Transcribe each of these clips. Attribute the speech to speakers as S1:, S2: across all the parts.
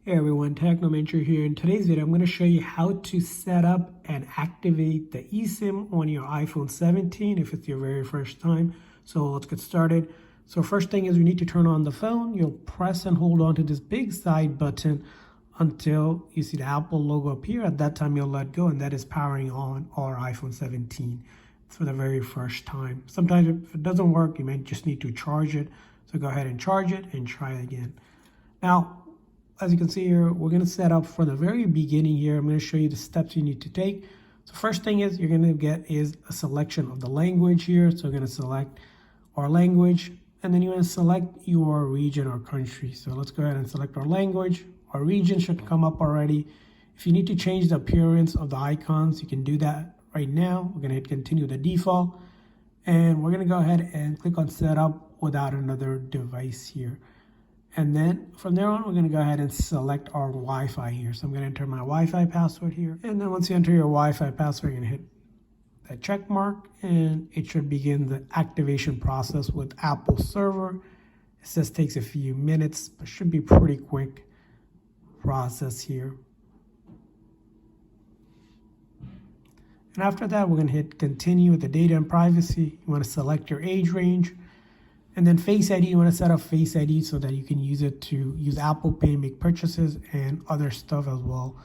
S1: Hey everyone, Technomentary here. In today's video, I'm going to show you how to set up and activate the eSIM on your iPhone 17 if it's your very first time. So let's get started. So first thing is you need to turn on the phone. You'll press and hold on to this big side button until you see the Apple logo appear. At that time, you'll let go, and that is powering on our iPhone 17 for the very first time. Sometimes if it doesn't work, you may just need to charge it. So go ahead and charge it and try again. Now, as you can see here, we're going to set up for the very beginning here. I'm going to show you the steps you need to take. So first thing is you're going to get is a selection of the language here. So we're going to select our language, and then you're going to select your region or country. So let's go ahead and select our language. Our region should come up already. If you need to change the appearance of the icons, you can do that right now. We're going to hit continue the default, and we're going to go ahead and click on setup without another device here. And then from there on, we're going to go ahead and select our Wi-Fi here. So I'm going to enter my Wi-Fi password here. And then once you enter your Wi-Fi password, you're going to hit that check mark, and it should begin the activation process with Apple server. It says takes a few minutes, but should be pretty quick process here. And after that, we're going to hit continue with the data and privacy. You want to select your age range. And then Face ID, you want to set up Face ID so that you can use it to use Apple Pay, make purchases, and other stuff as well.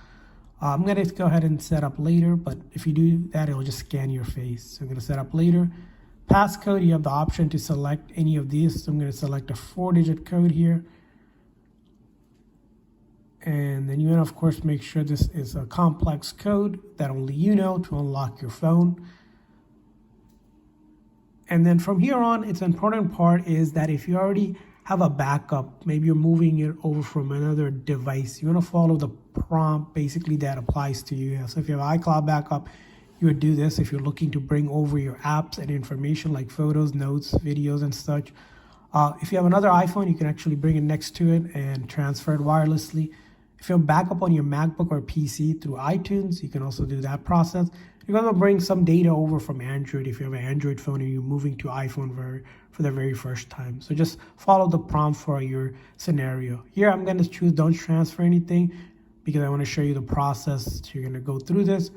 S1: I'm going to go ahead and set up later, but if you do that, it'll just scan your face. So I'm going to set up later. Passcode, you have the option to select any of these. So I'm going to select a 4-digit code here. And then you want to, of course, make sure this is a complex code that only you know to unlock your phone. And then from here on, it's an important part is that if you already have a backup, maybe you're moving it over from another device, you want to follow the prompt basically that applies to you. So if you have iCloud backup, you would do this if you're looking to bring over your apps and information like photos, notes, videos, and such. If you have another iPhone, you can actually bring it next to it and transfer it wirelessly. If you have backup on your MacBook or PC through iTunes, you can also do that process. You're going to bring some data over from Android if you have an Android phone and you're moving to iPhone for the very first time. So just follow the prompt for your scenario. Here I'm going to choose don't transfer anything because I want to show you the process. So you're going to go through this.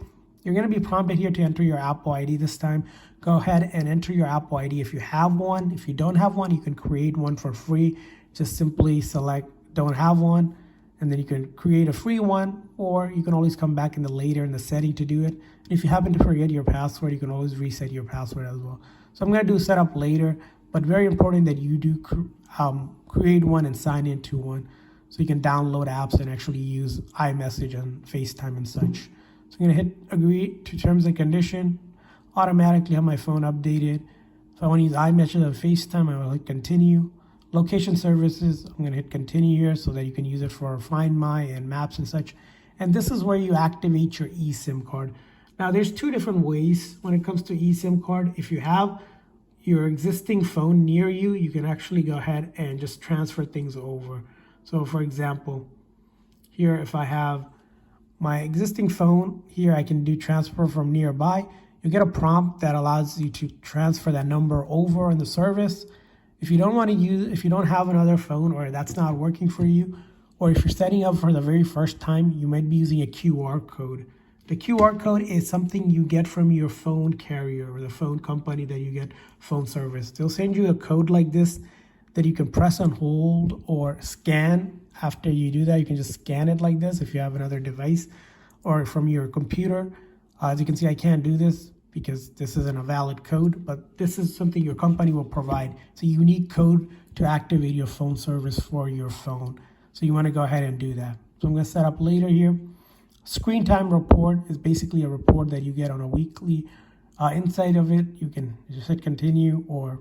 S1: You're going to be prompted here to enter your Apple ID this time. Go ahead and enter your Apple ID if you have one. If you don't have one, you can create one for free. Just simply select don't have one, and then you can create a free one, or you can always come back in the later in the setting to do it. And if you happen to forget your password, you can always reset your password as well. So I'm going to do setup later, but very important that you do create one and sign into one so you can download apps and actually use iMessage and FaceTime and such. So I'm going to hit agree to terms and condition, automatically have my phone updated. If I want to use iMessage and FaceTime, I will hit continue. Location services, I'm going to hit continue here so that you can use it for Find My and Maps and such. And this is where you activate your eSIM card. Now, there's two different ways when it comes to eSIM card. If you have your existing phone near you, you can actually go ahead and just transfer things over. So, for example, here if I have my existing phone here, I can do transfer from nearby. You get a prompt that allows you to transfer that number over on the service. If you don't want to use, if you don't have another phone or that's not working for you, or if you're setting up for the very first time, you might be using a QR code. The QR code is something you get from your phone carrier or the phone company that you get phone service. They'll send you a code like this that you can press and hold or scan. After you do that, you can just scan it like this if you have another device or from your computer. As you can see, I can't do this because this isn't a valid code, but this is something your company will provide. It's a unique code to activate your phone service for your phone. So you want to go ahead and do that. So I'm going to set up later here. Screen time report is basically a report that you get on a weekly. Inside of it, you can just hit continue or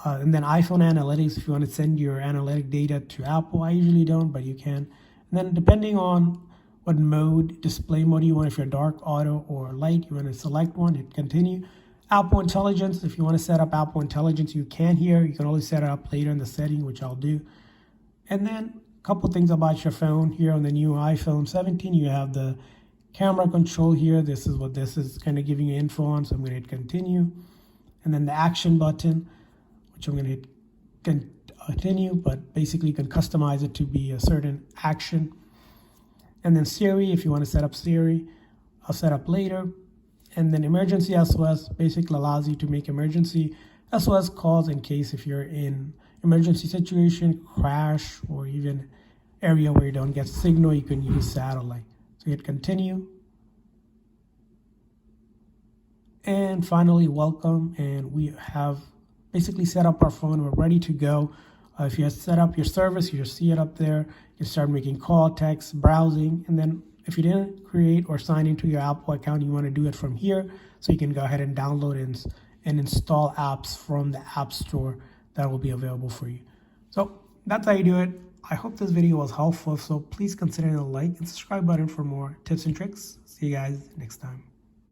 S1: and then iPhone analytics if you want to send your analytic data to Apple. I usually don't, but you can. And then depending on what mode, display mode you want, if you're dark, auto, or light, you want to select one, hit continue. Apple Intelligence, if you want to set up Apple Intelligence, you can here. You can always set it up later in the setting, which I'll do. And then a couple things about your phone here on the new iPhone 17, you have the camera control here. This is what this is kind of giving you info on, so I'm going to hit continue. And then the action button, which I'm going to hit continue, but basically you can customize it to be a certain action. And then Siri, if you want to set up Siri, I'll set up later. And then emergency SOS basically allows you to make emergency SOS calls in case if you're in emergency situation, crash, or even area where you don't get signal, you can use satellite. So hit continue. And finally, welcome. And we have basically set up our phone. We're ready to go. If you have set up your service, you just see it up there. You start making call, text, browsing. And then if you didn't create or sign into your Apple account, you want to do it from here. So you can go ahead and download and install apps from the App Store that will be available for you. So that's how you do it. I hope this video was helpful. So please consider the like and subscribe button for more tips and tricks. See you guys next time.